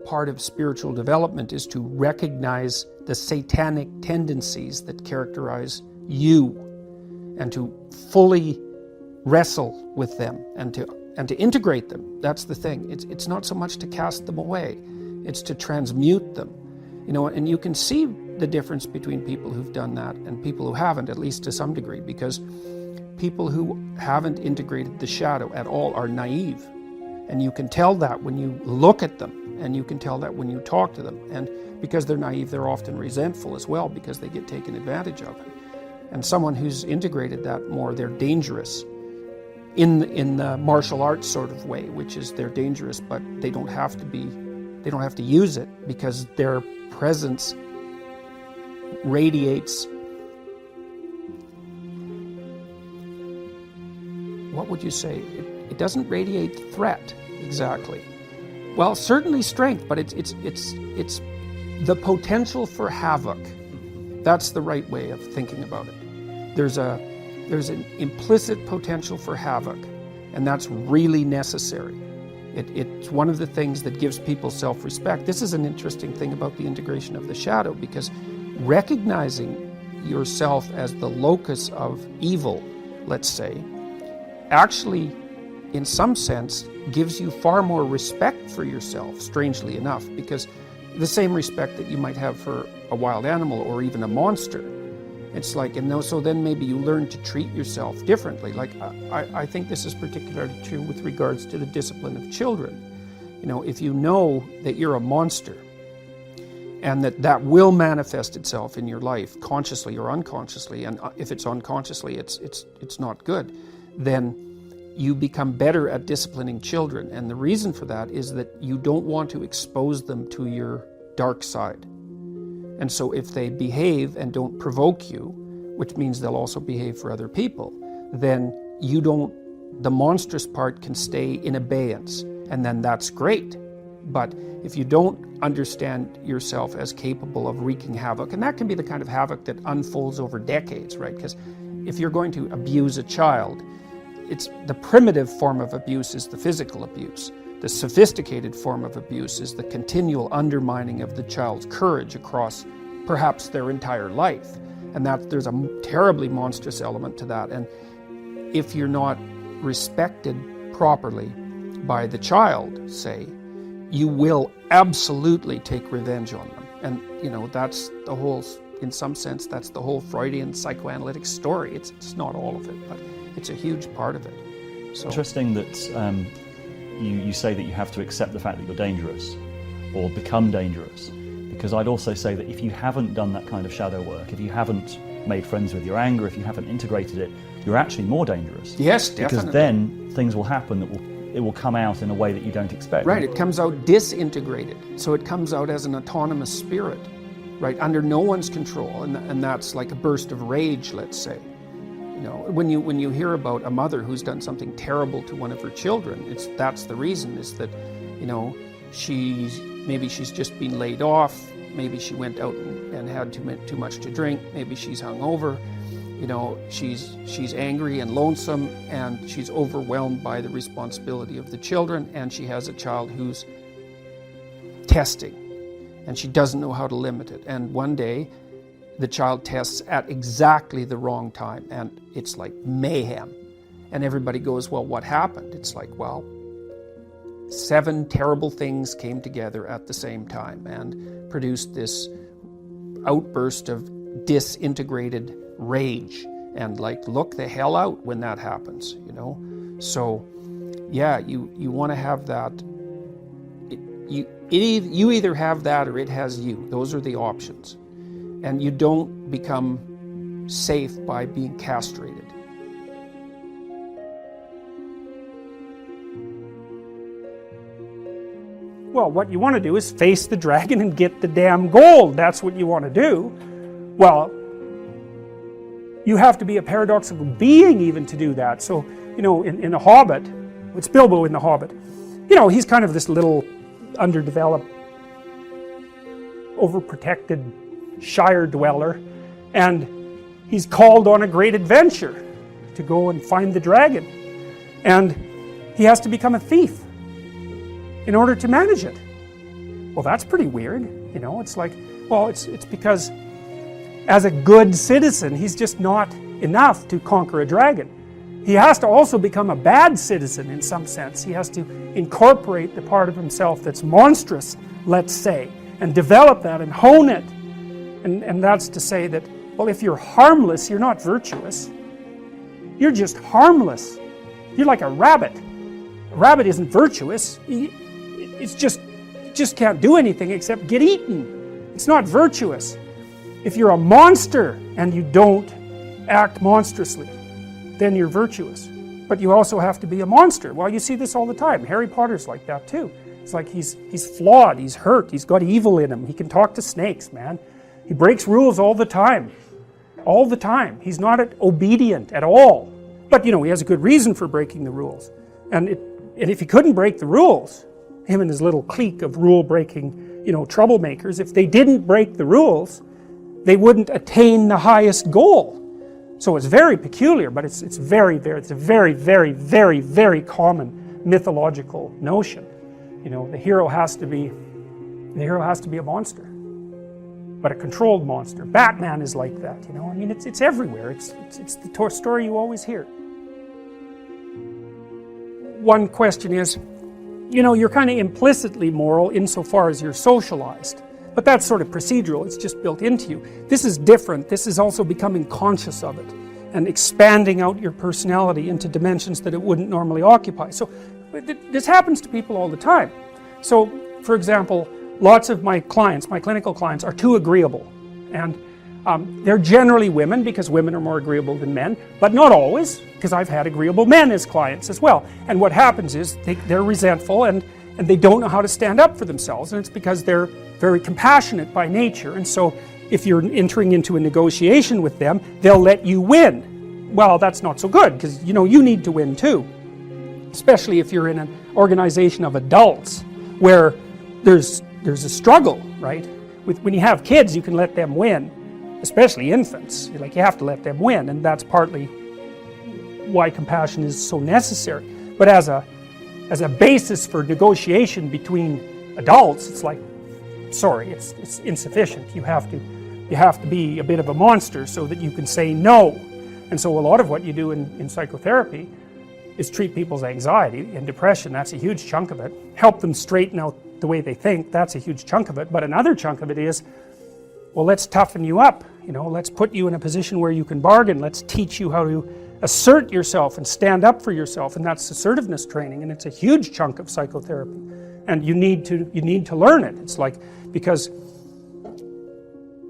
part of spiritual development is to recognize the satanic tendencies that characterize you and to fully wrestle with them and to integrate them. That's the thing. It's not so much to cast them away, it's to transmute them. And you can see the difference between people who've done that and people who haven't, at least to some degree, because people who haven't integrated the shadow at all are naive. And you can tell that when you look at them, and you can tell that when you talk to them. And because they're naive, they're often resentful as well because they get taken advantage of. And someone who's integrated that more, they're dangerous in the martial arts sort of way, which is they're dangerous, but they don't have to use it because their presence radiates, what would you say? It doesn't radiate threat exactly. Well, certainly strength, but it's the potential for havoc. That's the right way of thinking about it. There's an implicit potential for havoc, and that's really necessary. It's one of the things that gives people self-respect. This is an interesting thing about the integration of the shadow, because recognizing yourself as the locus of evil, let's say, actually, in some sense, gives you far more respect for yourself, strangely enough, because the same respect that you might have for a wild animal or even a monster. It's like, so then maybe you learn to treat yourself differently. Like, I think this is particularly true with regards to the discipline of children. If you know that you're a monster, and that will manifest itself in your life, consciously or unconsciously, and if it's unconsciously, it's not good, then you become better at disciplining children. And the reason for that is that you don't want to expose them to your dark side. And so if they behave and don't provoke you, which means they'll also behave for other people, then the monstrous part can stay in abeyance, and then that's great. But if you don't understand yourself as capable of wreaking havoc, and that can be the kind of havoc that unfolds over decades, right? Because if you're going to abuse a child, it's the primitive form of abuse is the physical abuse. The sophisticated form of abuse is the continual undermining of the child's courage across perhaps their entire life. And there's a terribly monstrous element to that. And if you're not respected properly by the child, say, you will absolutely take revenge on them. And, that's the whole, in some sense, that's the whole Freudian psychoanalytic story. It's not all of it, but it's a huge part of it. So. Interesting that you say that you have to accept the fact that you're dangerous or become dangerous, because I'd also say that if you haven't done that kind of shadow work, if you haven't made friends with your anger, if you haven't integrated it, you're actually more dangerous. Yes, definitely. Because then things will happen that it will come out in a way that you don't expect. Right, it comes out disintegrated. So it comes out as an autonomous spirit, right, under no one's control. And that's like a burst of rage, let's say. When you hear about a mother who's done something terrible to one of her children, that's the reason, is that, maybe she's just been laid off, maybe she went out and had too much to drink, maybe she's hungover, she's angry and lonesome, and she's overwhelmed by the responsibility of the children, and she has a child who's testing, and she doesn't know how to limit it. And one day, the child tests at exactly the wrong time, and it's like mayhem. And everybody goes, well, what happened? It's like, well, 7 terrible things came together at the same time and produced this outburst of disintegrated rage. And like, look the hell out when that happens, So, yeah, you want to have that. You either have that or it has you. Those are the options. And you don't become safe by being castrated. Well, what you want to do is face the dragon and get the damn gold. That's what you want to do. Well, you have to be a paradoxical being even to do that. So, in The Hobbit, it's Bilbo in The Hobbit, he's kind of this little underdeveloped, overprotected Shire dweller, and he's called on a great adventure to go and find the dragon, and he has to become a thief in order to manage it. Well, that's pretty weird. You know, it's like, well, it's because as a good citizen, he's just not enough to conquer a dragon. He has to also become a bad citizen in some sense. He has to incorporate the part of himself that's monstrous, let's say, and develop that and hone it. And that's to say that, well, if you're harmless, you're not virtuous. You're just harmless. You're like a rabbit. A rabbit isn't virtuous. It just can't do anything except get eaten. It's not virtuous. If you're a monster and you don't act monstrously, then you're virtuous. But you also have to be a monster. Well, you see this all the time. Harry Potter's like that too. It's like he's flawed, he's hurt, he's got evil in him. He can talk to snakes, man. He breaks rules all the time. All the time. He's not obedient at all. But, you know, he has a good reason for breaking the rules. And if he couldn't break the rules, him and his little clique of rule-breaking, you know, troublemakers, if they didn't break the rules, they wouldn't attain the highest goal. So it's very peculiar, but it's a very, very common mythological notion. You know, the hero has to be a monster, but a controlled monster. Batman is like that, you know. I mean, it's everywhere. It's the story you always hear. One question is, you know, you're kind of implicitly moral insofar as you're socialized. But that's sort of procedural, it's just built into you. This is different. This is also becoming conscious of it and expanding out your personality into dimensions that it wouldn't normally occupy. So this happens to people all the time. So, for example, lots of my clients, my clinical clients, are too agreeable. And they're generally women, because women are more agreeable than men, but not always, because I've had agreeable men as clients as well. And what happens is they're resentful and they don't know how to stand up for themselves, and it's because they're very compassionate by nature. And so if you're entering into a negotiation with them, they'll let you win. Well, that's not so good, because you know you need to win too, especially if you're in an organization of adults where there's a struggle, right? When you have kids, you can let them win, especially infants. Like, you have to let them win, and that's partly why compassion is so necessary. But as a basis for negotiation between adults, it's like, sorry, it's insufficient. You have to be a bit of a monster so that you can say no. And so a lot of what you do in psychotherapy is treat people's anxiety and depression. That's a huge chunk of it. Help them straighten out the way they think. That's a huge chunk of it. But another chunk of it is, well, let's toughen you up. You know, let's put you in a position where you can bargain. Let's teach you how to assert yourself and stand up for yourself. And that's assertiveness training. And it's a huge chunk of psychotherapy. And you need to learn it. It's like, because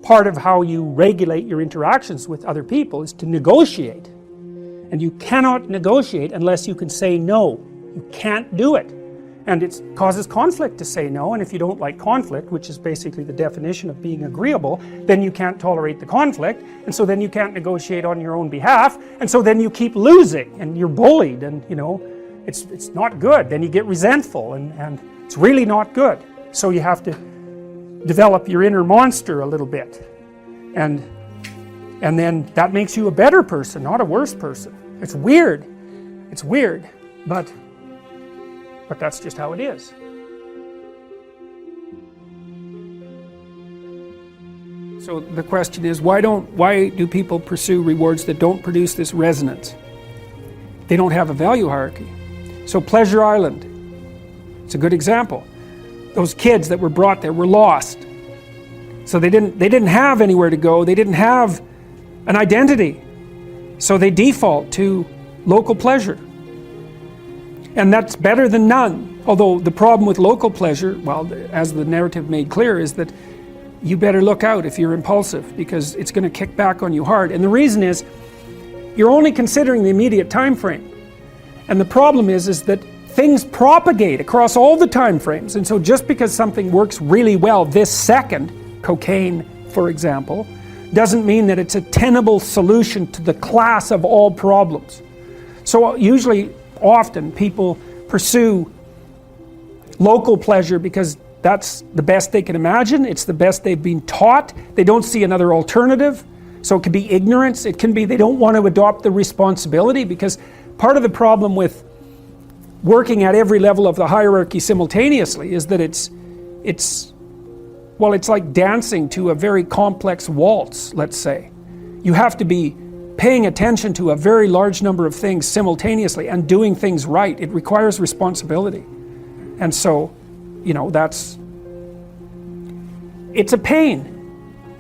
part of how you regulate your interactions with other people is to negotiate. And you cannot negotiate unless you can say no. You can't do it. And it causes conflict to say no, and if you don't like conflict, which is basically the definition of being agreeable, then you can't tolerate the conflict, and so then you can't negotiate on your own behalf, and so then you keep losing, and you're bullied, and you know, it's not good. Then you get resentful, and it's really not good. So you have to develop your inner monster a little bit, and then that makes you a better person, not a worse person. It's weird, but that's just how it is. So the question is, why do people pursue rewards that don't produce this resonance? They don't have a value hierarchy. So Pleasure Island, it's a good example. Those kids that were brought there were lost. So they didn't have anywhere to go. They didn't have an identity. So they default to local pleasure. And that's better than none. Although the problem with local pleasure, well, as the narrative made clear, is that you better look out if you're impulsive, because it's going to kick back on you hard. And the reason is, you're only considering the immediate time frame. And the problem is that things propagate across all the time frames. And so just because something works really well this second, cocaine, for example, doesn't mean that it's a tenable solution to the class of all problems. So usually, often, people pursue local pleasure because that's the best they can imagine. It's the best they've been taught. They don't see another alternative. So it can be ignorance. It can be they don't want to adopt the responsibility, because part of the problem with working at every level of the hierarchy simultaneously is that it's Well, it's like dancing to a very complex waltz, let's say. You have to be paying attention to a very large number of things simultaneously and doing things right. It requires responsibility. And so, you know, it's a pain.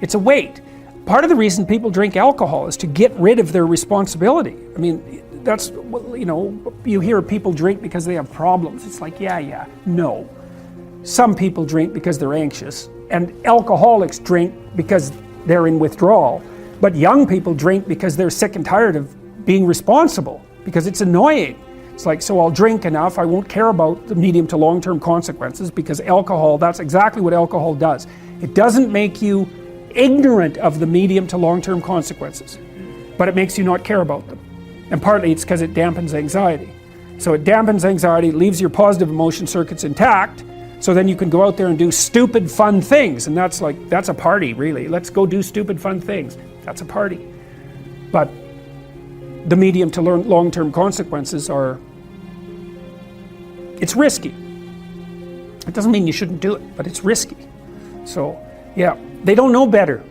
It's a weight. Part of the reason people drink alcohol is to get rid of their responsibility. I mean, that's, you know, you hear people drink because they have problems. It's like, yeah, no. Some people drink because they're anxious, and alcoholics drink because they're in withdrawal. But young people drink because they're sick and tired of being responsible, because it's annoying. It's like, so I'll drink enough, I won't care about the medium to long-term consequences, because alcohol, that's exactly what alcohol does. It doesn't make you ignorant of the medium to long-term consequences, but it makes you not care about them. And partly it's because it dampens anxiety. So it dampens anxiety, leaves your positive emotion circuits intact, so then you can go out there and do stupid fun things. And that's a party, really. Let's go do stupid fun things. That's a party. But the medium to long-term consequences it's risky. It doesn't mean you shouldn't do it, but it's risky. So, yeah, they don't know better.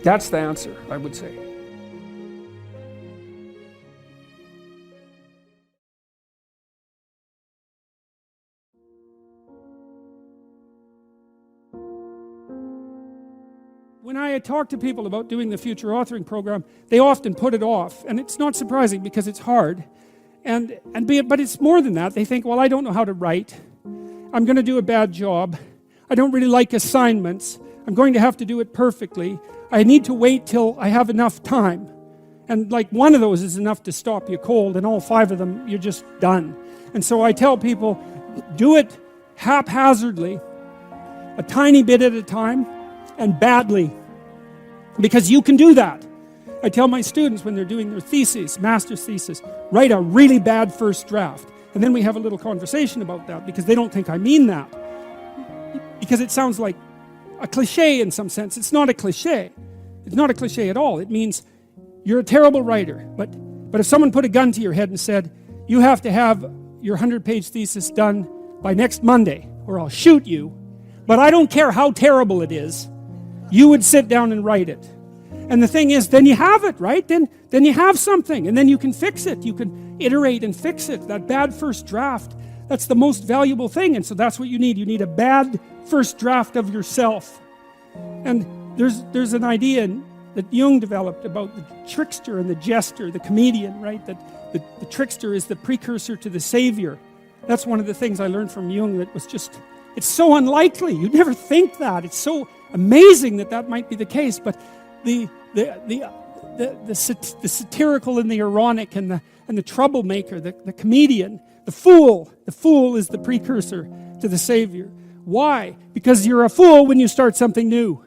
That's the answer, I would say. When I talk to people about doing the future authoring program, they often put it off, and it's not surprising because it's hard. But it's more than that. They think, well, I don't know how to write. I'm going to do a bad job. I don't really like assignments. I'm going to have to do it perfectly. I need to wait till I have enough time. And like one of those is enough to stop you cold, and all 5 of them, you're just done. And so I tell people, do it haphazardly, a tiny bit at a time, and badly, because you can do that. I tell my students when they're doing their theses, master's thesis, write a really bad first draft. And then we have a little conversation about that, because they don't think I mean that. Because it sounds like a cliche in some sense. It's not a cliche. It's not a cliche at all. It means you're a terrible writer. But if someone put a gun to your head and said, you have to have your 100-page thesis done by next Monday, or I'll shoot you, but I don't care how terrible it is, you would sit down and write it. And the thing is, then you have it, right? Then you have something, and then you can fix it. You can iterate and fix it. That bad first draft, that's the most valuable thing. And so that's what you need. You need a bad first draft of yourself. And there's an idea that Jung developed about the trickster and the jester, the comedian, right? That the trickster is the precursor to the savior. That's one of the things I learned from Jung that was just, it's so unlikely. You'd never think that. It's so amazing that might be the case. But the satirical and the ironic and the troublemaker, the comedian, the fool is the precursor to the savior. Why? Because you're a fool when you start something new.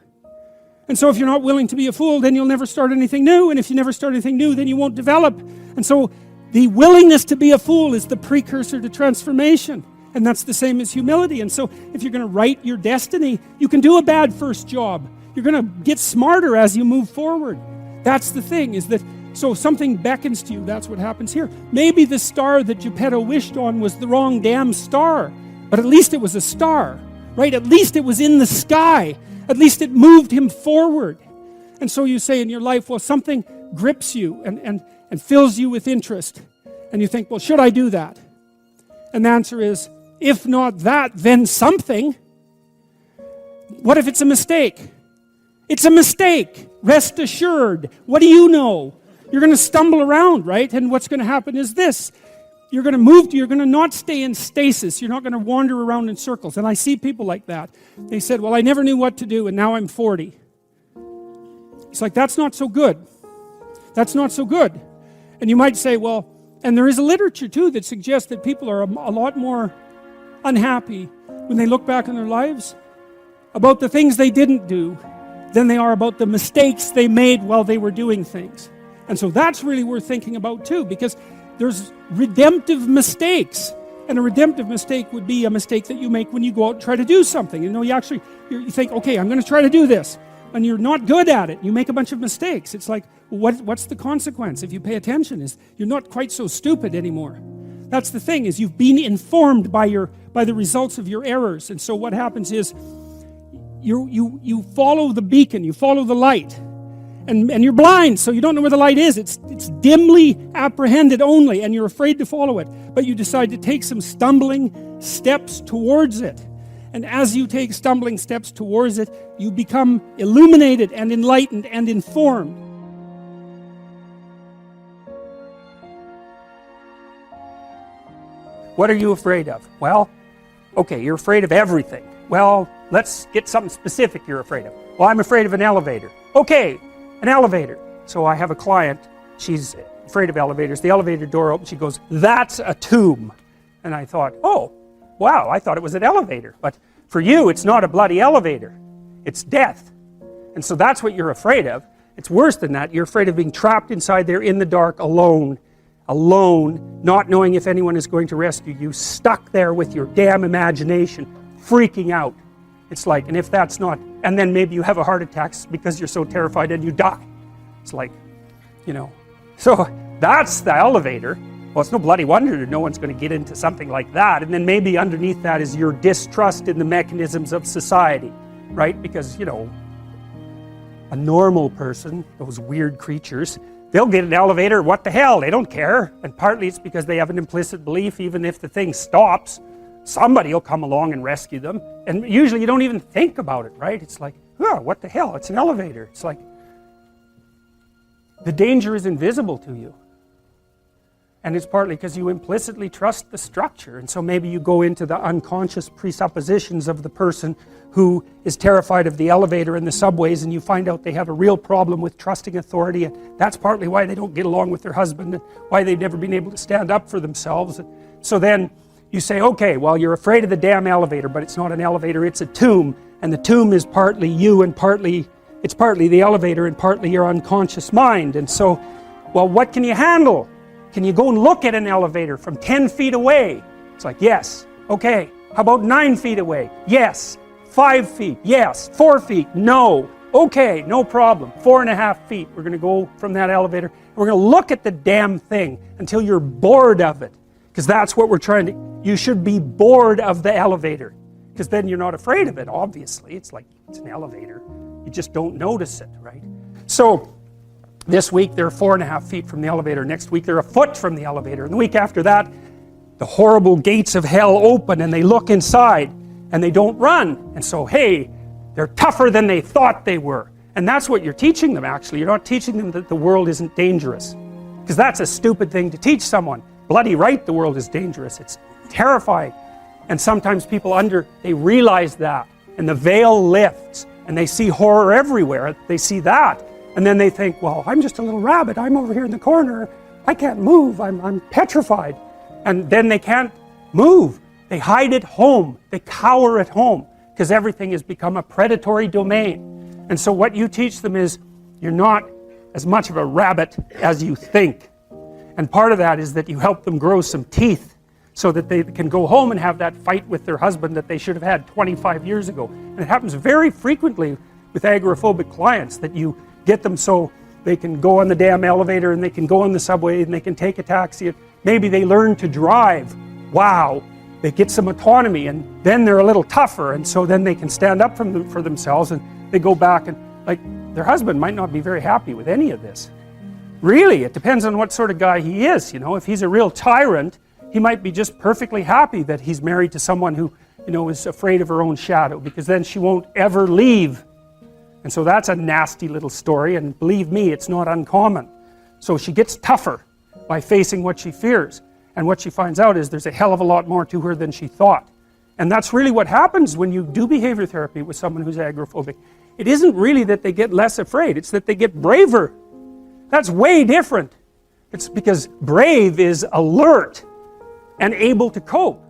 And so if you're not willing to be a fool, then you'll never start anything new. And if you never start anything new, then you won't develop. And so the willingness to be a fool is the precursor to transformation. And that's the same as humility. And so if you're going to write your destiny, you can do a bad first job. You're going to get smarter as you move forward. That's the thing, is that, so something beckons to you. That's what happens here. Maybe the star that Geppetto wished on was the wrong damn star, but at least it was a star, right? At least it was in the sky. At least it moved him forward. And so you say in your life, well, something grips you and fills you with interest. And you think, well, should I do that? And the answer is, if not that, then something. What if it's a mistake? It's a mistake. Rest assured. What do you know? You're going to stumble around, right? And what's going to happen is this. You're going to not stay in stasis. You're not going to wander around in circles. And I see people like that. They said, well, I never knew what to do, and now I'm 40. It's like, that's not so good. That's not so good. And you might say, well, and there is a literature too that suggests that people are a lot more unhappy when they look back on their lives about the things they didn't do than they are about the mistakes they made while they were doing things. And so that's really worth thinking about too, because there's redemptive mistakes. And a redemptive mistake would be a mistake that you make when you go out and try to do something. You know, you think, okay, I'm going to try to do this. And you're not good at it. You make a bunch of mistakes. It's like, well, what's the consequence if you pay attention? Is you're not quite so stupid anymore. That's the thing, is you've been informed by the results of your errors. And so what happens is, you follow the beacon, you follow the light. And you're blind, so you don't know where the light is. It's dimly apprehended only, and you're afraid to follow it. But you decide to take some stumbling steps towards it. And as you take stumbling steps towards it, you become illuminated and enlightened and informed. What are you afraid of? Well, okay, you're afraid of everything. Well, let's get something specific you're afraid of. Well, I'm afraid of an elevator. Okay, an elevator. So I have a client, she's afraid of elevators. The elevator door opens, she goes, "That's a tomb." And I thought, oh, wow, I thought it was an elevator. But for you, it's not a bloody elevator. It's death. And so that's what you're afraid of. It's worse than that. You're afraid of being trapped inside there in the dark, alone, not knowing if anyone is going to rescue you, stuck there with your damn imagination, freaking out. It's like, and if that's not, and then maybe you have a heart attack because you're so terrified and you die. It's like, you know, so that's the elevator. Well, it's no bloody wonder that no one's going to get into something like that. And then maybe underneath that is your distrust in the mechanisms of society, right? Because, you know, a normal person, those weird creatures, they'll get an elevator, what the hell, they don't care. And partly it's because they have an implicit belief, even if the thing stops, somebody will come along and rescue them. And usually you don't even think about it, right? It's like, oh, what the hell, it's an elevator. It's like, the danger is invisible to you. And it's partly because you implicitly trust the structure. And so maybe you go into the unconscious presuppositions of the person who is terrified of the elevator and the subways, and you find out they have a real problem with trusting authority, and that's partly why they don't get along with their husband, and why they've never been able to stand up for themselves. So then you say, okay, well, you're afraid of the damn elevator, but it's not an elevator, it's a tomb, and the tomb is partly you, and it's partly the elevator, and partly your unconscious mind. And so, well, what can you handle? Can you go and look at an elevator from 10 feet away? It's like, yes. Okay. How about 9 feet away? Yes. 5 feet? Yes. 4 feet? No. Okay, no problem. 4.5 feet. We're going to go from that elevator, and we're going to look at the damn thing until you're bored of it. Because that's what we're trying to... You should be bored of the elevator. Because then you're not afraid of it, obviously. It's like, it's an elevator. You just don't notice it, right? So... this week they're 4.5 feet from the elevator. Next week they're a foot from the elevator. And the week after that, the horrible gates of hell open and they look inside and they don't run. And so, hey, they're tougher than they thought they were. And that's what you're teaching them, actually. You're not teaching them that the world isn't dangerous. Because that's a stupid thing to teach someone. Bloody right, the world is dangerous. It's terrifying. And sometimes people they realize that. And the veil lifts. And they see horror everywhere. They see that. And then they think, well, I'm just a little rabbit. I'm over here in the corner. I can't move. I'm petrified. And then they can't move. They hide at home. They cower at home because everything has become a predatory domain. And so what you teach them is you're not as much of a rabbit as you think. And part of that is that you help them grow some teeth so that they can go home and have that fight with their husband that they should have had 25 years ago. And it happens very frequently with agoraphobic clients that you get them so they can go on the damn elevator and they can go on the subway and they can take a taxi. Maybe they learn to drive. Wow. They get some autonomy and then they're a little tougher, and so then they can stand up for themselves, and they go back and, like, their husband might not be very happy with any of this. Really, it depends on what sort of guy he is, you know. If he's a real tyrant, he might be just perfectly happy that he's married to someone who, you know, is afraid of her own shadow, because then she won't ever leave. And so that's a nasty little story, and believe me, it's not uncommon. So she gets tougher by facing what she fears, and what she finds out is there's a hell of a lot more to her than she thought. And that's really what happens when you do behavior therapy with someone who's agoraphobic. It isn't really that they get less afraid, it's that they get braver. That's way different. It's because brave is alert and able to cope.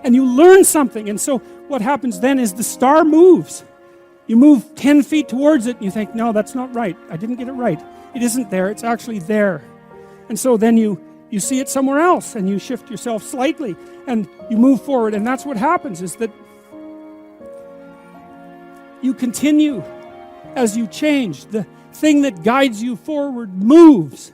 And you learn something, and so what happens then is the star moves. You move 10 feet towards it and you think, no, that's not right. I didn't get it right. It isn't there, it's actually there. And so then you see it somewhere else and you shift yourself slightly and you move forward, and that's what happens, is that you continue as you change. The thing that guides you forward moves,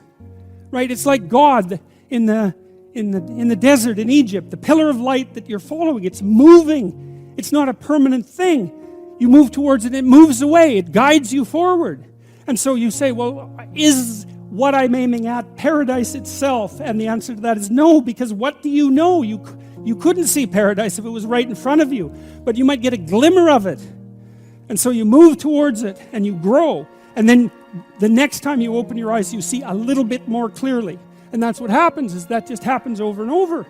right? It's like God in the in the desert in Egypt, the pillar of light that you're following, it's moving. It's not a permanent thing. You move towards it, it moves away. It guides you forward. And so you say, well, is what I'm aiming at paradise itself? And the answer to that is no, because what do you know? You couldn't see paradise if it was right in front of you, but you might get a glimmer of it. And so you move towards it and you grow. And then the next time you open your eyes, you see a little bit more clearly. And that's what happens, is that just happens over and over,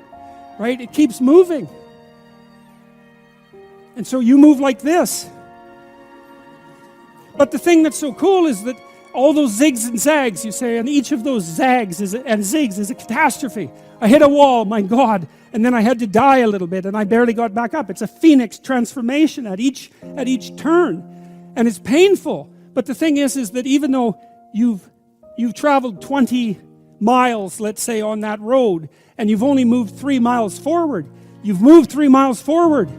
right? It keeps moving. And so you move like this. But the thing that's so cool is that all those zigs and zags, you say, and each of those zags and zigs is a catastrophe. I hit a wall, my God, and then I had to die a little bit, and I barely got back up. It's a phoenix transformation at each turn, and it's painful. But the thing is that even though you've traveled 20 miles, let's say, on that road, and you've only moved 3 miles forward, you've moved 3 miles forward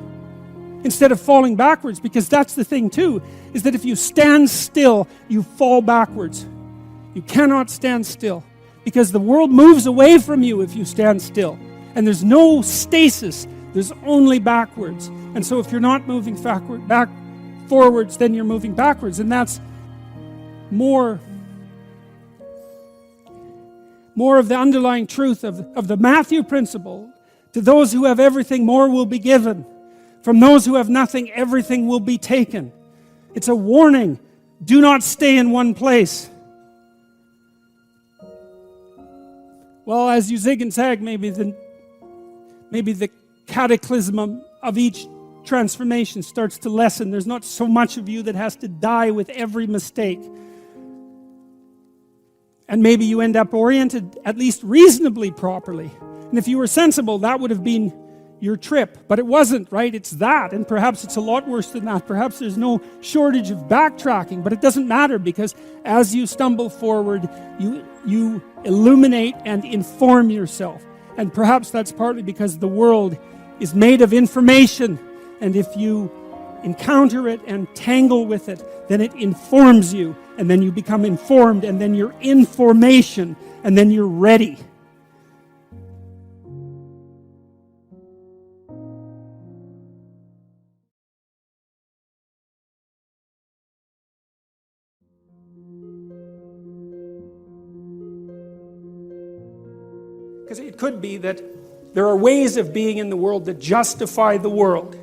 instead of falling backwards, because that's the thing too, is that if you stand still, you fall backwards. You cannot stand still, because the world moves away from you if you stand still. And there's no stasis, there's only backwards. And so if you're not moving forwards, then you're moving backwards. And that's more of the underlying truth of the Matthew principle. To those who have everything, more will be given. From those who have nothing, everything will be taken. It's a warning. Do not stay in one place. Well, as you zig and zag, maybe the cataclysm of each transformation starts to lessen. There's not so much of you that has to die with every mistake. And maybe you end up oriented at least reasonably properly. And if you were sensible, that would have been your trip. But it wasn't, right? It's that. And perhaps it's a lot worse than that. Perhaps there's no shortage of backtracking. But it doesn't matter, because as you stumble forward, you illuminate and inform yourself. And perhaps that's partly because the world is made of information. And if you encounter it and tangle with it, then it informs you. And then you become informed. And then you're in formation. And then you're ready. Because it could be that there are ways of being in the world that justify the world.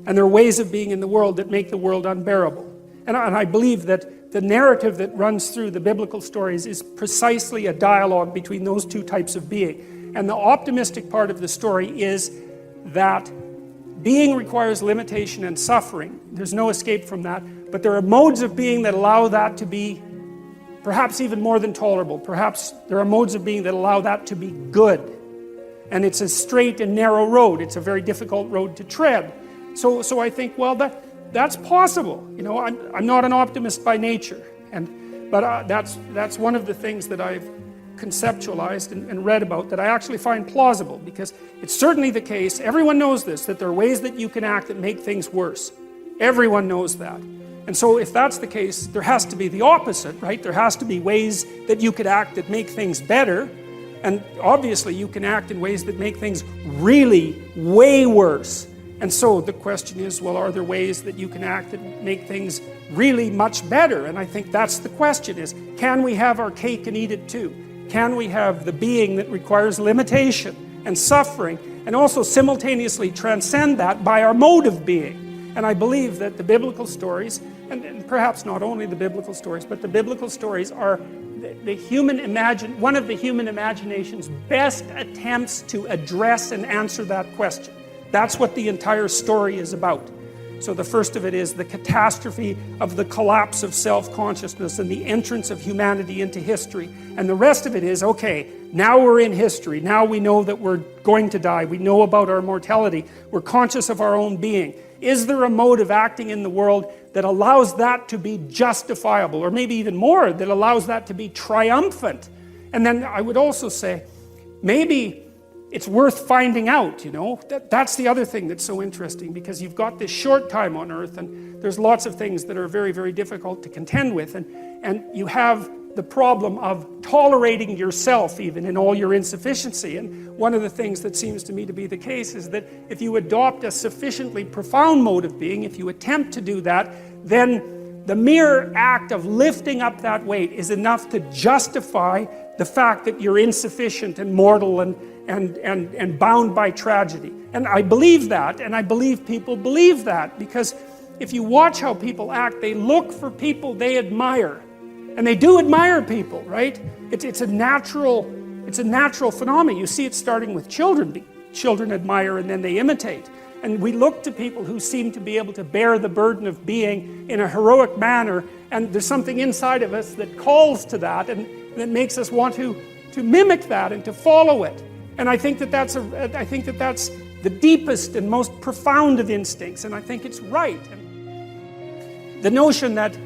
And there are ways of being in the world that make the world unbearable. And I believe that the narrative that runs through the biblical stories is precisely a dialogue between those two types of being. And the optimistic part of the story is that being requires limitation and suffering. There's no escape from that. But there are modes of being that allow that to be perhaps even more than tolerable. Perhaps there are modes of being that allow that to be good. And it's a straight and narrow road. It's a very difficult road to tread. So I think, well, that's possible. You know, I'm not an optimist by nature. But that's one of the things that I've conceptualized and read about that I actually find plausible, because it's certainly the case, everyone knows this, that there are ways that you can act that make things worse. Everyone knows that. And so if that's the case, there has to be the opposite, right? There has to be ways that you could act that make things better. And obviously you can act in ways that make things really way worse. And so the question is, well, are there ways that you can act that make things really much better? And I think that's the question, is, can we have our cake and eat it too? Can we have the being that requires limitation and suffering, and also simultaneously transcend that by our mode of being? And I believe that the biblical stories, and perhaps not only the biblical stories, but the biblical stories are one of the human imagination's best attempts to address and answer that question. That's what the entire story is about. So the first of it is the catastrophe of the collapse of self-consciousness and the entrance of humanity into history. And the rest of it is, okay, now we're in history. Now we know that we're going to die. We know about our mortality. We're conscious of our own being. Is there a mode of acting in the world that allows that to be justifiable, or maybe even more, that allows that to be triumphant? And then I would also say, maybe it's worth finding out, you know. That's the other thing that's so interesting, because you've got this short time on earth, and there's lots of things that are very, very difficult to contend with, and you have the problem of tolerating yourself even in all your insufficiency. And one of the things that seems to me to be the case is that if you adopt a sufficiently profound mode of being, if you attempt to do that, then the mere act of lifting up that weight is enough to justify the fact that you're insufficient and mortal and bound by tragedy. And I believe that, and I believe people believe that, because if you watch how people act, they look for people they admire. And they do admire people, right? It's a natural phenomenon. You see it starting with children. Children admire and then they imitate. And we look to people who seem to be able to bear the burden of being in a heroic manner, and there's something inside of us that calls to that and that makes us want to mimic that and to follow it. And I think that that's the deepest and most profound of instincts, and I think it's right. And the notion that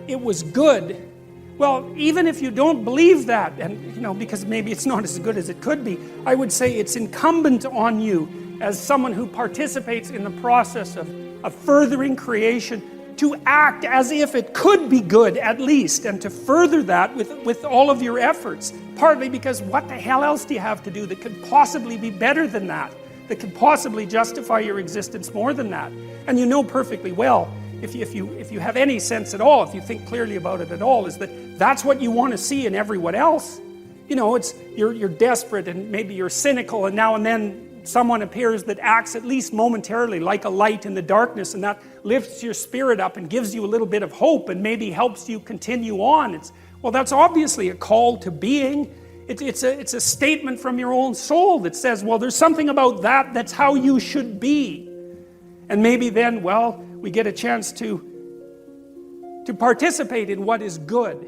it was good, well, even if you don't believe that, and because maybe it's not as good as it could be, I would say it's incumbent on you as someone who participates in the process of furthering creation to act as if it could be good at least, and to further that with all of your efforts. Partly because what the hell else do you have to do that could possibly be better than that could possibly justify your existence more than that? And you know perfectly well, if you have any sense at all, if you think clearly about it at all, is that that's what you want to see in everyone else. It's you're desperate and maybe you're cynical, and now and then someone appears that acts at least momentarily like a light in the darkness, and that lifts your spirit up and gives you a little bit of hope and maybe helps you continue on. Well, that's obviously a call to being. It's a statement from your own soul that says, well, there's something about that's how you should be. And maybe then, well, we get a chance to participate in what is good.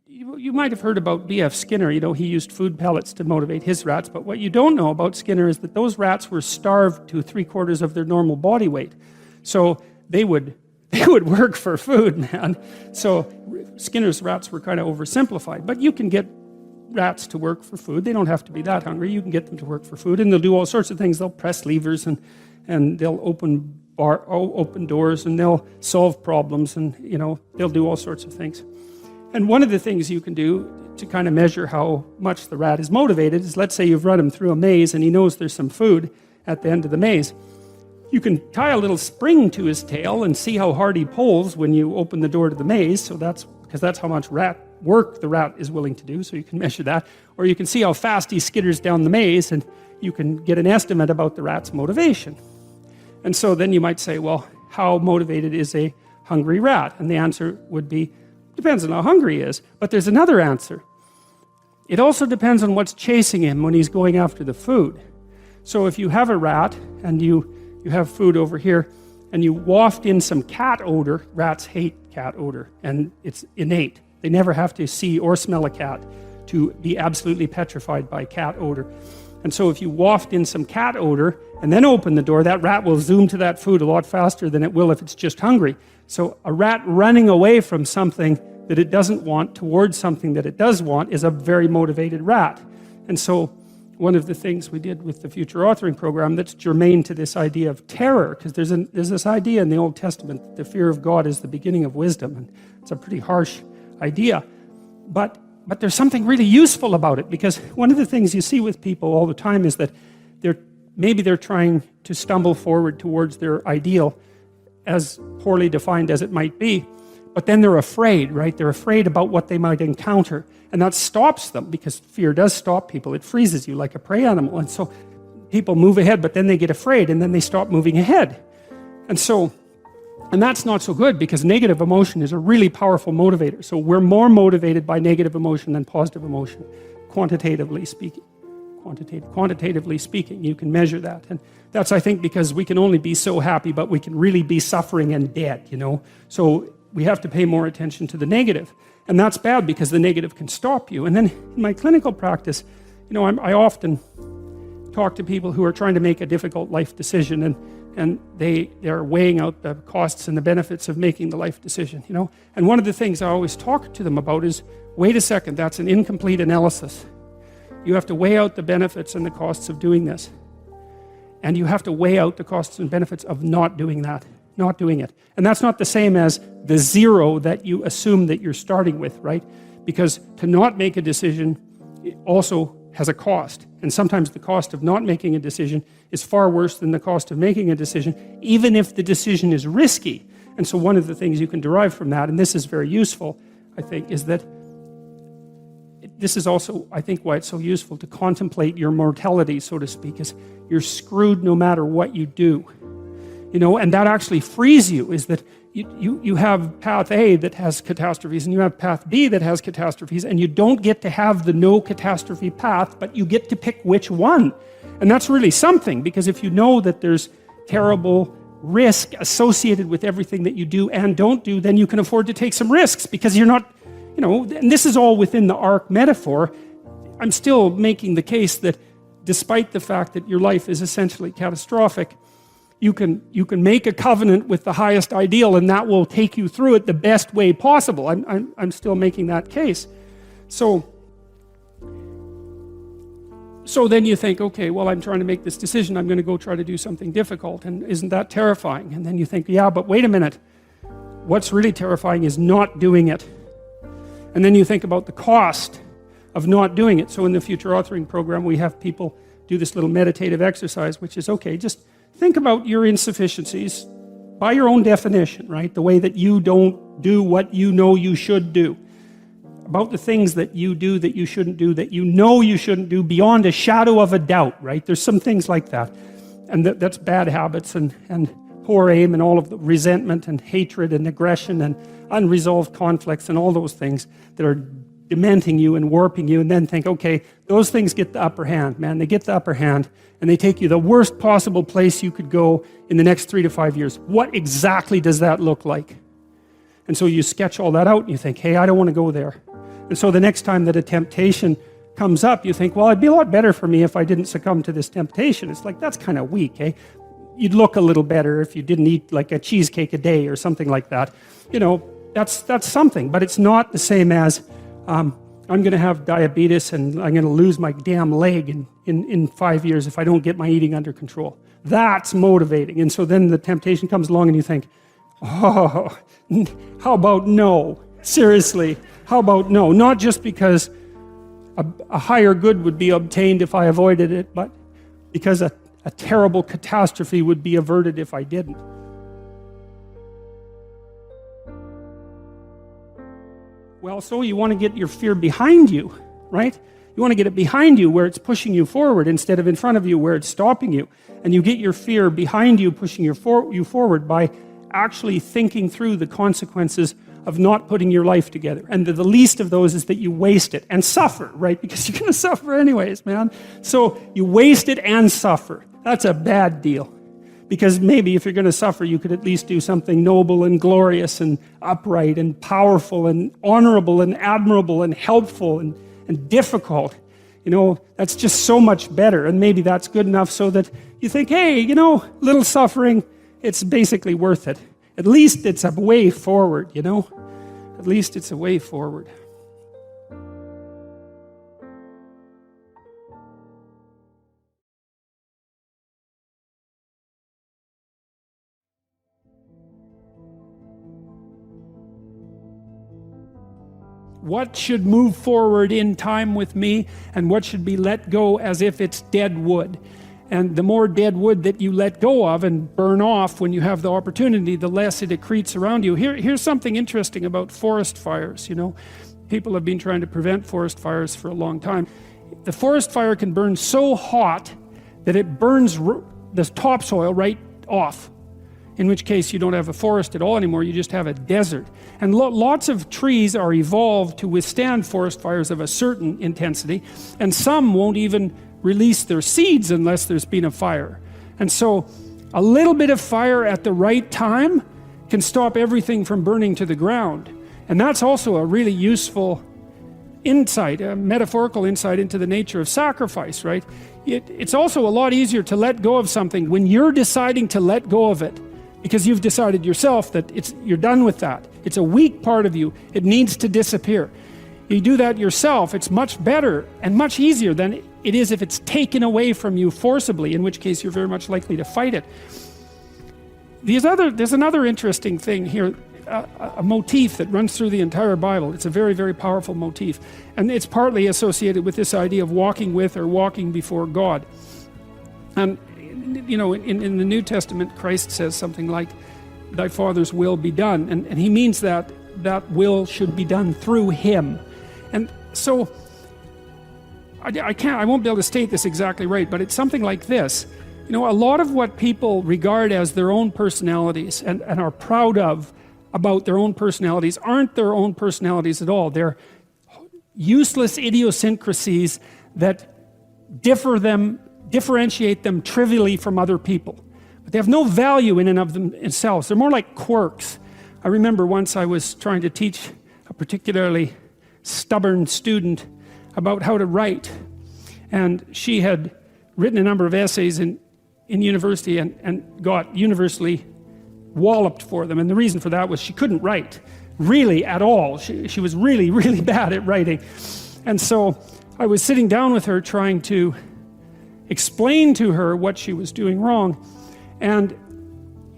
You might have heard about B.F. Skinner. He used food pellets to motivate his rats, but what you don't know about Skinner is that those rats were starved to 3/4 of their normal body weight. So they would work for food, man. So Skinner's rats were kind of oversimplified, but you can get rats to work for food. They don't have to be that hungry. You can get them to work for food, and they'll do all sorts of things. They'll press levers and they'll open doors, and they'll solve problems, and they'll do all sorts of things. And one of the things you can do to kind of measure how much the rat is motivated is, let's say you've run him through a maze and he knows there's some food at the end of the maze. You can tie a little spring to his tail and see how hard he pulls when you open the door to the maze. So that's how much rat work the rat is willing to do, so you can measure that. Or you can see how fast he skitters down the maze, and you can get an estimate about the rat's motivation. And so then you might say, well, how motivated is a hungry rat? And the answer would be, depends on how hungry he is. But there's another answer. It also depends on what's chasing him when he's going after the food. So if you have a rat and you have food over here and you waft in some cat odor, rats hate cat odor, and it's innate. They never have to see or smell a cat to be absolutely petrified by cat odor. And so if you waft in some cat odor and then open the door, that rat will zoom to that food a lot faster than it will if it's just hungry. So a rat running away from something that it doesn't want towards something that it does want is a very motivated rat. And so one of the things we did with the future authoring program that's germane to this idea of terror, because there's this idea in the Old Testament that the fear of God is the beginning of wisdom, and it's a pretty harsh idea. But there's something really useful about it, because one of the things you see with people all the time is that they're trying to stumble forward towards their ideal, as poorly defined as it might be, but then they're afraid, right? They're afraid about what they might encounter, and that stops them, because fear does stop people. It freezes you like a prey animal, and so people move ahead, but then they get afraid, and then they stop moving ahead. And that's not so good, because negative emotion is a really powerful motivator. So we're more motivated by negative emotion than positive emotion, quantitatively speaking. Quantitatively speaking, you can measure that. And that's, I think, because we can only be so happy, but we can really be suffering and dead, So we have to pay more attention to the negative. And that's bad, because the negative can stop you. And then in my clinical practice, I often talk to people who are trying to make a difficult life decision, and they're weighing out the costs and the benefits of making the life decision, And one of the things I always talk to them about is, wait a second, that's an incomplete analysis. You have to weigh out the benefits and the costs of doing this. And you have to weigh out the costs and benefits of not doing that, not doing it. And that's not the same as the zero that you assume that you're starting with, right? Because to not make a decision also has a cost. And sometimes the cost of not making a decision is far worse than the cost of making a decision, even if the decision is risky. And so one of the things you can derive from that, and this is very useful, I think, is that this is also, I think, why it's so useful to contemplate your mortality, so to speak, is you're screwed no matter what you do. You know, and that actually frees you, is that you have path A that has catastrophes, and you have path B that has catastrophes, and you don't get to have the no catastrophe path, but you get to pick which one. And that's really something, because if you know that there's terrible risk associated with everything that you do and don't do, then you can afford to take some risks, because you're not, you know, and this is all within the ark metaphor. I'm still making the case that despite the fact that your life is essentially catastrophic, you can make a covenant with the highest ideal, and that will take you through it the best way possible. I'm still making that case. So then you think, okay, well, I'm trying to make this decision. I'm going to go try to do something difficult, and isn't that terrifying? And then you think, yeah, but wait a minute. What's really terrifying is not doing it. And then you think about the cost of not doing it. So in the future authoring program, we have people do this little meditative exercise, which is, okay, just think about your insufficiencies by your own definition, right? The way that you don't do what you know you should do. About the things that you do that you shouldn't do, that you know you shouldn't do beyond a shadow of a doubt, right? There's some things like that. And that's bad habits and poor aim and all of the resentment and hatred and aggression and unresolved conflicts and all those things that are dementing you and warping you, and then think, okay, those things get the upper hand, man. They get the upper hand, and they take you the worst possible place you could go in the next 3 to 5 years. What exactly does that look like? And so you sketch all that out, and you think, hey, I don't want to go there. And so the next time that a temptation comes up, you think, well, it'd be a lot better for me if I didn't succumb to this temptation. It's like, that's kind of weak, eh? You'd look a little better if you didn't eat like a cheesecake a day or something like that. You know, that's something, but it's not the same as I'm going to have diabetes and I'm going to lose my damn leg in 5 years if I don't get my eating under control. That's motivating. And so then the temptation comes along and you think, oh, how about no? Seriously, how about no? Not just because a higher good would be obtained if I avoided it, but because a terrible catastrophe would be averted if I didn't. Well, so you want to get your fear behind you, right? You want to get it behind you where it's pushing you forward instead of in front of you where it's stopping you. And you get your fear behind you, pushing you forward by actually thinking through the consequences of not putting your life together. And the least of those is that you waste it and suffer, right? Because you're going to suffer anyways, man. So you waste it and suffer. That's a bad deal. Because maybe if you're going to suffer, you could at least do something noble and glorious and upright and powerful and honorable and admirable and helpful and difficult. You know, that's just so much better. And maybe that's good enough so that you think, hey, you know, little suffering, it's basically worth it. At least it's a way forward, you know? At least it's a way forward. What should move forward in time with me, and what should be let go as if it's dead wood? And the more dead wood that you let go of and burn off when you have the opportunity, the less it accretes around you. Here's something interesting about forest fires. You know, people have been trying to prevent forest fires for a long time. The forest fire can burn so hot that it burns the topsoil right off, in which case you don't have a forest at all anymore, you just have a desert. And lots of trees are evolved to withstand forest fires of a certain intensity, and some won't even release their seeds unless there's been a fire. And so a little bit of fire at the right time can stop everything from burning to the ground. And that's also a really useful insight, a metaphorical insight into the nature of sacrifice, right? It's also a lot easier to let go of something when you're deciding to let go of it, because you've decided yourself that you're done with that. It's a weak part of you. It needs to disappear. You do that yourself, it's much better and much easier than it is if it's taken away from you forcibly, in which case you're very much likely to fight it. There's another interesting thing here, a motif that runs through the entire Bible. It's a very, very powerful motif. And it's partly associated with this idea of walking with or walking before God. And, you know, in the New Testament, Christ says something like, thy Father's will be done. And he means that will should be done through him. And so, I won't be able to state this exactly right, but it's something like this. You know, a lot of what people regard as their own personalities and are proud of about their own personalities aren't their own personalities at all. They're useless idiosyncrasies that differentiate them trivially from other people. But they have no value in and of themselves. They're more like quirks. I remember once I was trying to teach a particularly stubborn student about how to write. And she had written a number of essays in university and got universally walloped for them. And the reason for that was she couldn't write, really at all. She was really, really bad at writing. And so I was sitting down with her trying to explain to her what she was doing wrong. And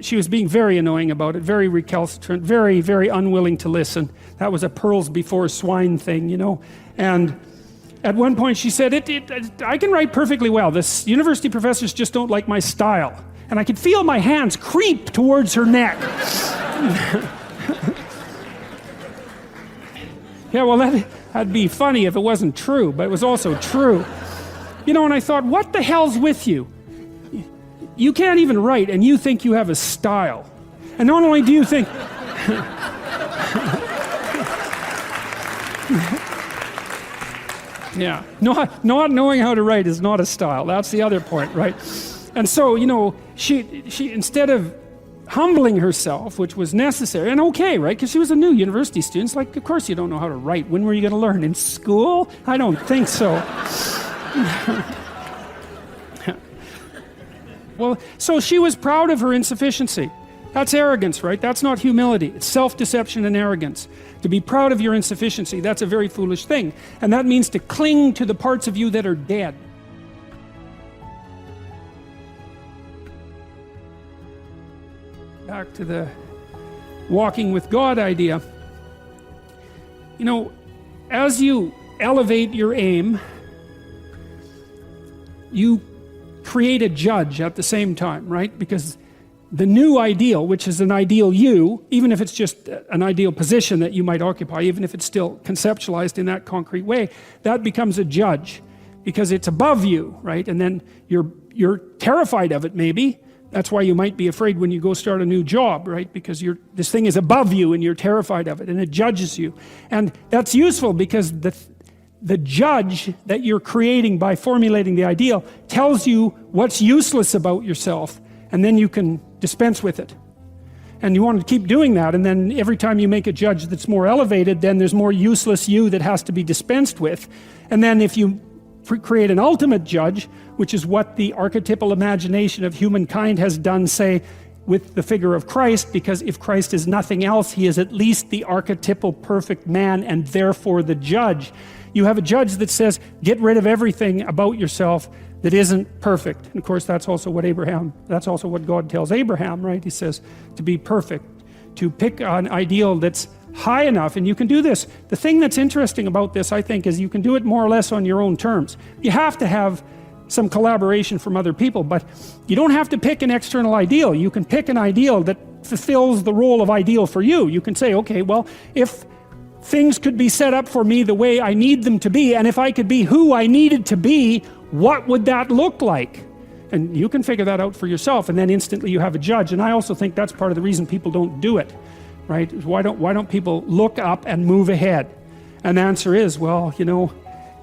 she was being very annoying about it, very recalcitrant, very, very unwilling to listen. That was a pearls before swine thing, you know. And at one point she said, I can write perfectly well. This university professors just don't like my style. And I could feel my hands creep towards her neck. Yeah, well, that'd be funny if it wasn't true, but it was also true. You know, and I thought, what the hell's with you? You can't even write, and you think you have a style. And not only do you think... Yeah, not knowing how to write is not a style. That's the other point, right? And so, you know, she instead of humbling herself, which was necessary, and okay, right? Because she was a new university student. It's like, of course you don't know how to write. When were you going to learn? In school? I don't think so. Well, so she was proud of her insufficiency. That's arrogance, right? That's not humility. It's self-deception and arrogance. To be proud of your insufficiency, that's a very foolish thing. And that means to cling to the parts of you that are dead. Back to the walking with God idea. You know, as you elevate your aim, you create a judge at the same time, right? Because the new ideal, which is an ideal you, even if it's just an ideal position that you might occupy, even if it's still conceptualized in that concrete way, that becomes a judge because it's above you, right? And then you're terrified of it, maybe. That's why you might be afraid when you go start a new job, right? Because this thing is above you and you're terrified of it and it judges you. And that's useful because the judge that you're creating by formulating the ideal tells you what's useless about yourself, and then you can dispense with it. And you want to keep doing that, and then every time you make a judge that's more elevated, then there's more useless you that has to be dispensed with. And then if you create an ultimate judge, which is what the archetypal imagination of humankind has done, say, with the figure of Christ, because if Christ is nothing else, he is at least the archetypal perfect man and therefore the judge. You have a judge that says, get rid of everything about yourself that isn't perfect. And of course, that's also what God tells Abraham, right? He says to be perfect, to pick an ideal that's high enough, and you can do this. The thing that's interesting about this, I think, is you can do it more or less on your own terms. You have to have some collaboration from other people, but you don't have to pick an external ideal. You can pick an ideal that fulfills the role of ideal for you. You can say, okay, well, if things could be set up for me the way I need them to be, and if I could be who I needed to be, what would that look like? And you can figure that out for yourself, and then instantly you have a judge. And I also think that's part of the reason people don't do it, right? Why don't people look up and move ahead? And the answer is, well, you know,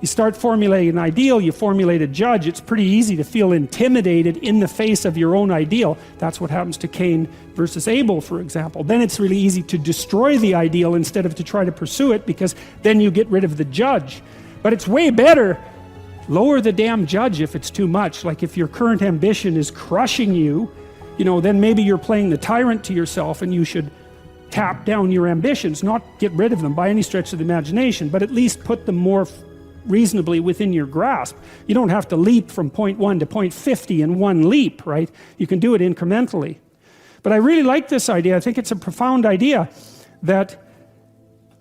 you start formulating an ideal, you formulate a judge, it's pretty easy to feel intimidated in the face of your own ideal. That's what happens to Cain versus Abel, for example. Then it's really easy to destroy the ideal instead of to try to pursue it, because then you get rid of the judge. But it's way better, lower the damn judge if it's too much. Like if your current ambition is crushing you, you know, then maybe you're playing the tyrant to yourself, and you should tap down your ambitions, not get rid of them by any stretch of the imagination, but at least put them more reasonably within your grasp. You don't have to leap from point 1 to point 50 in one leap, right? You can do it incrementally. But I really like this idea. I think it's a profound idea that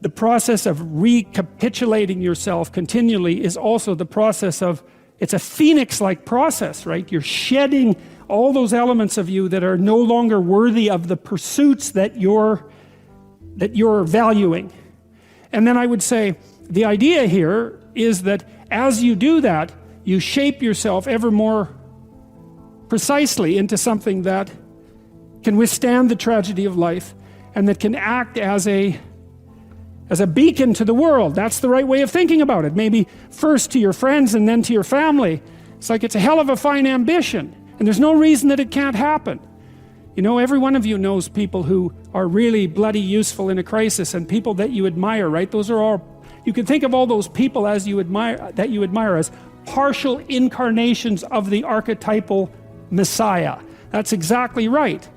the process of recapitulating yourself continually is also the process of, it's a phoenix-like process, right? You're shedding all those elements of you that are no longer worthy of the pursuits that you're valuing. And then I would say, the idea here is that as you do that, you shape yourself ever more precisely into something that can withstand the tragedy of life and that can act as a beacon to the world. That's the right way of thinking about it. Maybe first to your friends and then to your family. It's like it's a hell of a fine ambition, and there's no reason that it can't happen. You know, every one of you knows people who are really bloody useful in a crisis, and people that you admire, right? Those are all, you can think of all those people as you admire, that you admire as partial incarnations of the archetypal Messiah. That's exactly right.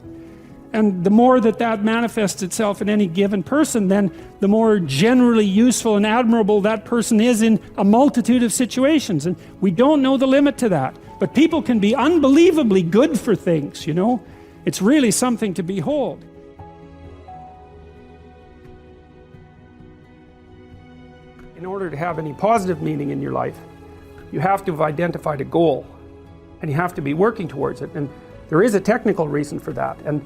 And the more that that manifests itself in any given person, then the more generally useful and admirable that person is in a multitude of situations. And we don't know the limit to that. But people can be unbelievably good for things, you know. It's really something to behold. In order to have any positive meaning in your life, you have to have identified a goal. And you have to be working towards it. And there is a technical reason for that. And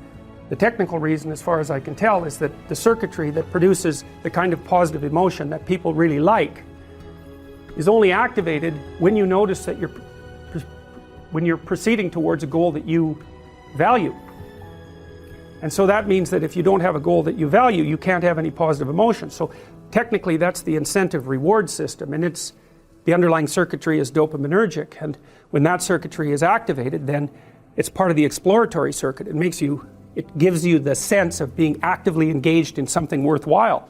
the technical reason, as far as I can tell, is that the circuitry that produces the kind of positive emotion that people really like is only activated when you notice that when you're proceeding towards a goal that you value. And so that means that if you don't have a goal that you value, you can't have any positive emotion. So technically that's the incentive reward system, and the underlying circuitry is dopaminergic, and when that circuitry is activated, then it's part of the exploratory circuit. It gives you the sense of being actively engaged in something worthwhile.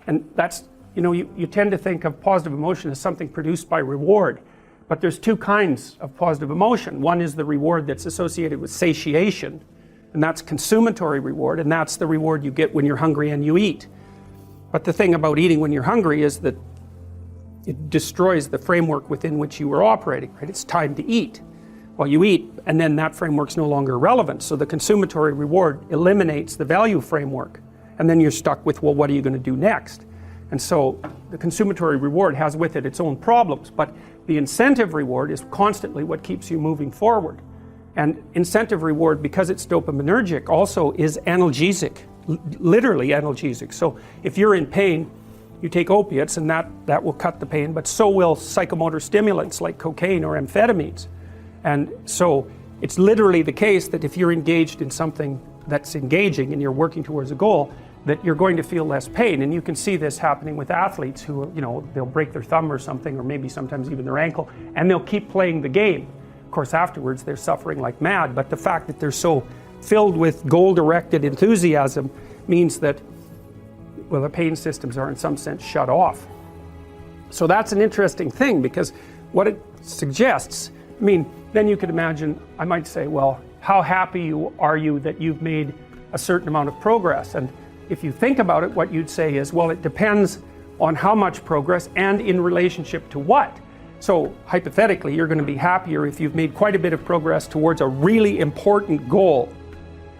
And that's, you know, you tend to think of positive emotion as something produced by reward. But there's two kinds of positive emotion. One is the reward that's associated with satiation, and that's consummatory reward, and that's the reward you get when you're hungry and you eat. But the thing about eating when you're hungry is that it destroys the framework within which you were operating, right? It's time to eat. Well, you eat, and then that framework's no longer relevant. So the consummatory reward eliminates the value framework. And then you're stuck with, well, what are you going to do next? And so the consummatory reward has with it its own problems. But the incentive reward is constantly what keeps you moving forward. And incentive reward, because it's dopaminergic, also is analgesic, literally analgesic. So if you're in pain, you take opiates, and that will cut the pain, but so will psychomotor stimulants like cocaine or amphetamines. And so it's literally the case that if you're engaged in something that's engaging and you're working towards a goal, that you're going to feel less pain. And you can see this happening with athletes who, you know, they'll break their thumb or something, or maybe sometimes even their ankle, and they'll keep playing the game. Of course, afterwards they're suffering like mad, but the fact that they're so filled with goal-directed enthusiasm means that, well, the pain systems are in some sense shut off. So that's an interesting thing, because what it suggests, I mean, then you could imagine, I might say, well, how happy are you that you've made a certain amount of progress? And if you think about it, what you'd say is, well, it depends on how much progress and in relationship to what. So hypothetically, you're going to be happier if you've made quite a bit of progress towards a really important goal.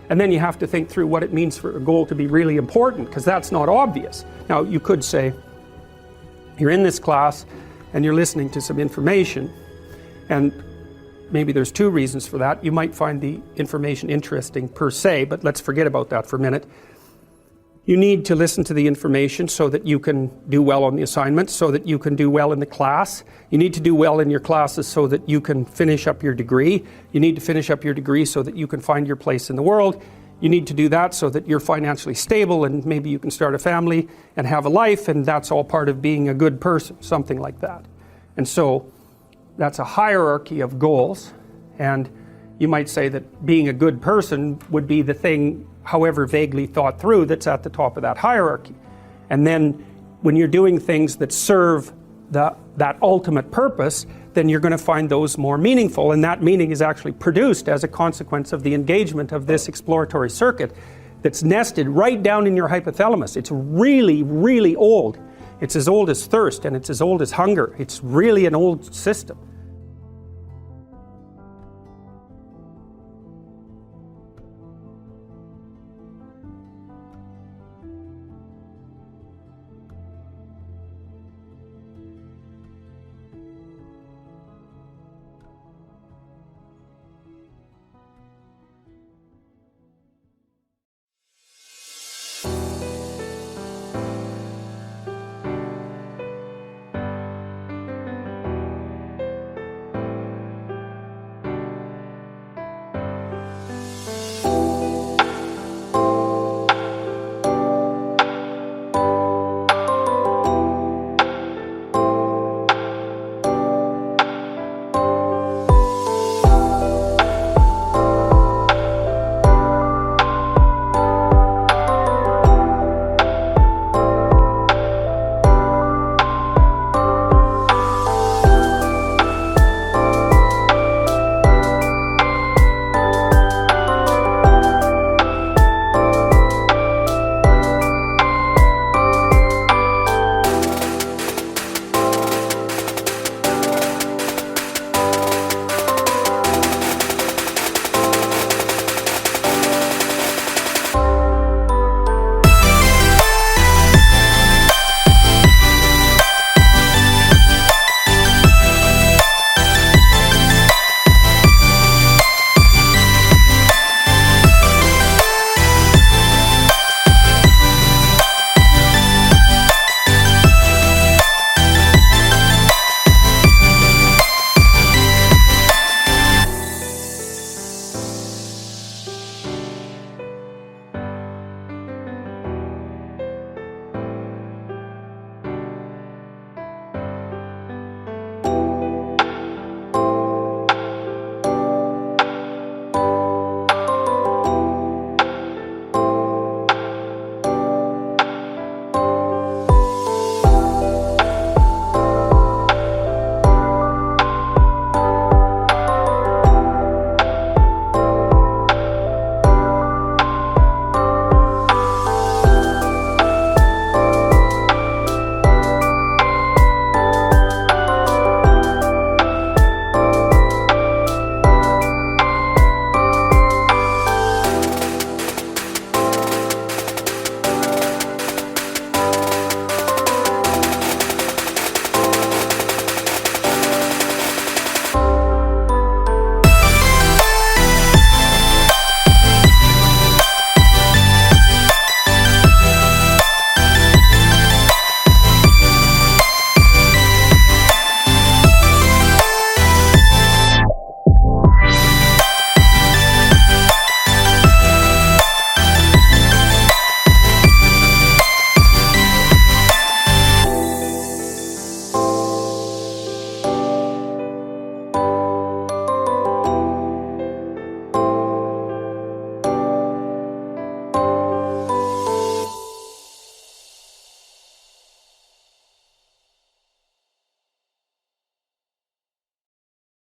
And then you have to think through what it means for a goal to be really important, because that's not obvious. Now, you could say, you're in this class and you're listening to some information, and maybe there's two reasons for that. You might find the information interesting per se, but let's forget about that for a minute. You need to listen to the information so that you can do well on the assignment, so that you can do well in the class. You need to do well in your classes so that you can finish up your degree. You need to finish up your degree so that you can find your place in the world. You need to do that so that you're financially stable, and maybe you can start a family and have a life, and that's all part of being a good person, something like that. And so that's a hierarchy of goals, and you might say that being a good person would be the thing, however vaguely thought through, that's at the top of that hierarchy. And then when you're doing things that serve that ultimate purpose, then you're going to find those more meaningful, and that meaning is actually produced as a consequence of the engagement of this exploratory circuit that's nested right down in your hypothalamus. It's really, really old. It's as old as thirst and it's as old as hunger. It's really an old system.